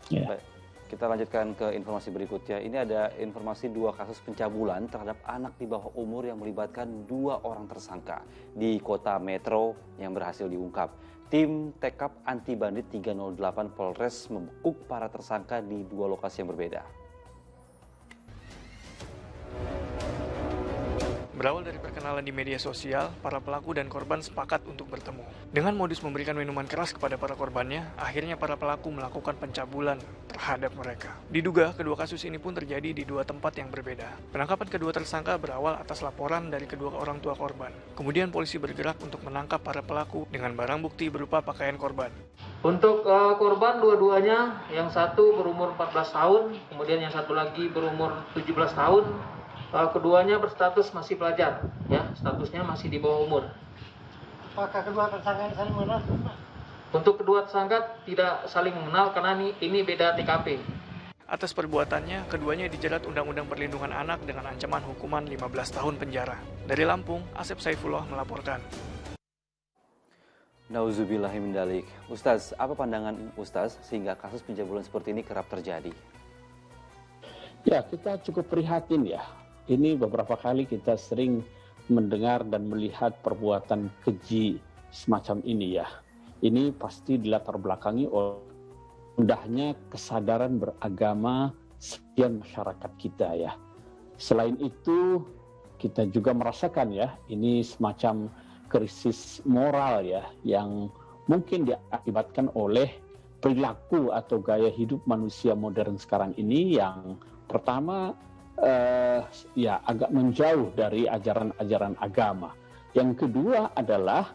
Ya. Baik, kita lanjutkan ke informasi berikutnya. Ini ada informasi 2 kasus pencabulan terhadap anak di bawah umur yang melibatkan 2 orang tersangka di kota Metro yang berhasil diungkap. Tim Tekap Anti Bandit 308 Polres membekuk para tersangka di 2 lokasi yang berbeda. Berawal dari perkenalan di media sosial, para pelaku dan korban sepakat untuk bertemu. Dengan modus memberikan minuman keras kepada para korbannya, akhirnya para pelaku melakukan pencabulan terhadap mereka. Diduga, kedua kasus ini pun terjadi di 2 tempat yang berbeda. Penangkapan kedua tersangka berawal atas laporan dari kedua orang tua korban. Kemudian polisi bergerak untuk menangkap para pelaku dengan barang bukti berupa pakaian korban. Untuk korban dua-duanya, yang satu berumur 14 tahun, kemudian yang satu lagi berumur 17 tahun. Keduanya berstatus masih pelajar, ya, statusnya masih di bawah umur. Apakah kedua tersangka ini saling mengenal? Untuk kedua tersangka tidak saling mengenal karena ini beda TKP. Atas perbuatannya, keduanya dijerat Undang-Undang Perlindungan Anak dengan ancaman hukuman 15 tahun penjara. Dari Lampung, Asep Saifullah melaporkan. Nauzubillahimindzalik. Ustaz, apa pandangan Ustaz sehingga kasus pencabulan seperti ini kerap terjadi? Ya, kita cukup prihatin ya. Ini beberapa kali kita sering mendengar dan melihat perbuatan keji semacam ini ya. Ini pasti dilatar belakangi oleh rendahnya kesadaran beragama sebagian masyarakat kita ya. Selain itu, kita juga merasakan ya, ini semacam krisis moral ya, yang mungkin diakibatkan oleh perilaku atau gaya hidup manusia modern sekarang ini yang pertama ya agak menjauh dari ajaran-ajaran agama. Yang kedua adalah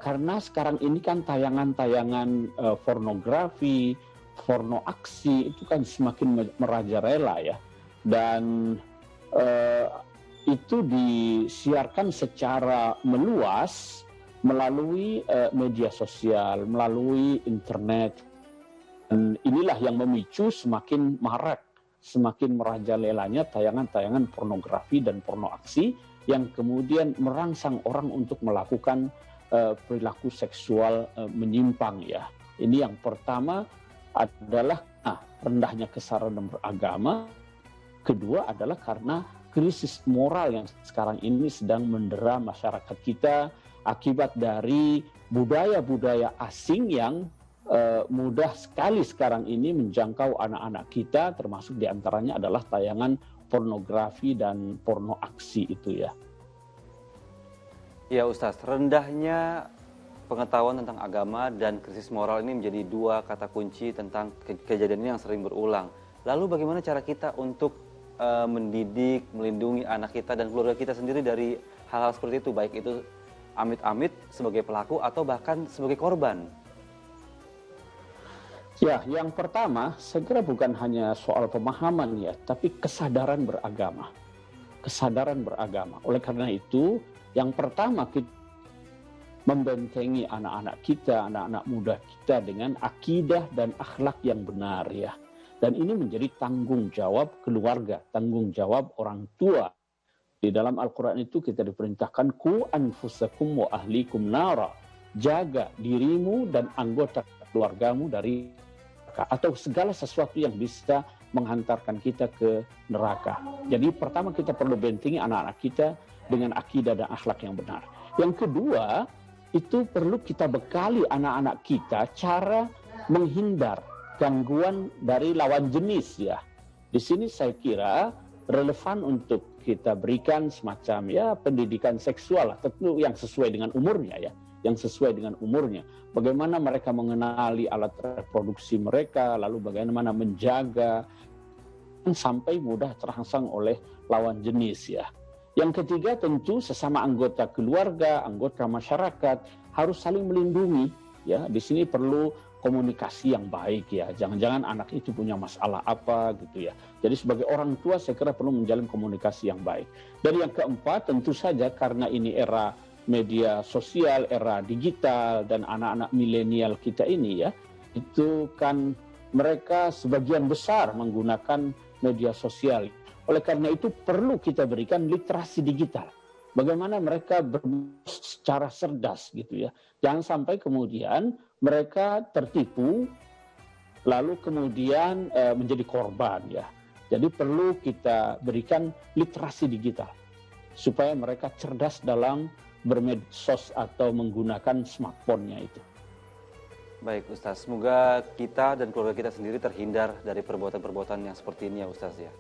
karena sekarang ini kan tayangan-tayangan pornografi, porno aksi itu kan semakin merajalela ya, dan itu disiarkan secara meluas melalui media sosial, melalui internet. Dan inilah yang memicu semakin marak, semakin merajalelanya tayangan-tayangan pornografi dan porno aksi yang kemudian merangsang orang untuk melakukan perilaku seksual menyimpang ya. Ini yang pertama adalah rendahnya kesadaran beragama. Kedua adalah karena krisis moral yang sekarang ini sedang mendera masyarakat kita akibat dari budaya-budaya asing yang mudah sekali sekarang ini menjangkau anak-anak kita, termasuk diantaranya adalah tayangan pornografi dan porno aksi itu ya. Ya Ustadz, rendahnya pengetahuan tentang agama dan krisis moral ini menjadi 2 kata kunci tentang kejadian ini yang sering berulang. Lalu bagaimana cara kita untuk mendidik, melindungi anak kita dan keluarga kita sendiri dari hal-hal seperti itu, baik itu amit-amit sebagai pelaku atau bahkan sebagai korban? Ya, yang pertama, saya kira bukan hanya soal pemahaman ya, tapi kesadaran beragama. Kesadaran beragama. Oleh karena itu, yang pertama kita membentengi anak-anak kita, anak-anak muda kita dengan akidah dan akhlak yang benar ya. Dan ini menjadi tanggung jawab keluarga, tanggung jawab orang tua. Di dalam Al-Quran itu kita diperintahkan, ku anfusakum wa ahlikum nara. Jaga dirimu dan anggota keluargamu dari neraka, atau segala sesuatu yang bisa menghantarkan kita ke neraka. Jadi pertama kita perlu bentengi anak-anak kita dengan akidah dan akhlak yang benar. Yang kedua, itu perlu kita bekali anak-anak kita cara menghindar gangguan dari lawan jenis ya. Di sini saya kira relevan untuk kita berikan semacam ya pendidikan seksual, tentu yang sesuai dengan umurnya ya, yang sesuai dengan umurnya. Bagaimana mereka mengenali alat reproduksi mereka, lalu bagaimana menjaga sampai mudah terangsang oleh lawan jenis ya. Yang ketiga tentu sesama anggota keluarga, anggota masyarakat harus saling melindungi ya. Di sini perlu komunikasi yang baik ya. Jangan-jangan anak itu punya masalah apa gitu ya. Jadi sebagai orang tua saya kira perlu menjalin komunikasi yang baik. Dan yang keempat tentu saja karena ini era media sosial, era digital, dan anak-anak milenial kita ini ya, itu kan mereka sebagian besar menggunakan media sosial. Oleh karena itu perlu kita berikan literasi digital. Bagaimana mereka secara cerdas gitu ya. Jangan sampai kemudian mereka tertipu lalu kemudian menjadi korban ya. Jadi perlu kita berikan literasi digital supaya mereka cerdas dalam bermedsos atau menggunakan smartphone-nya itu. Baik Ustaz, semoga kita dan keluarga kita sendiri terhindar dari perbuatan-perbuatan yang seperti ini ya Ustaz ya.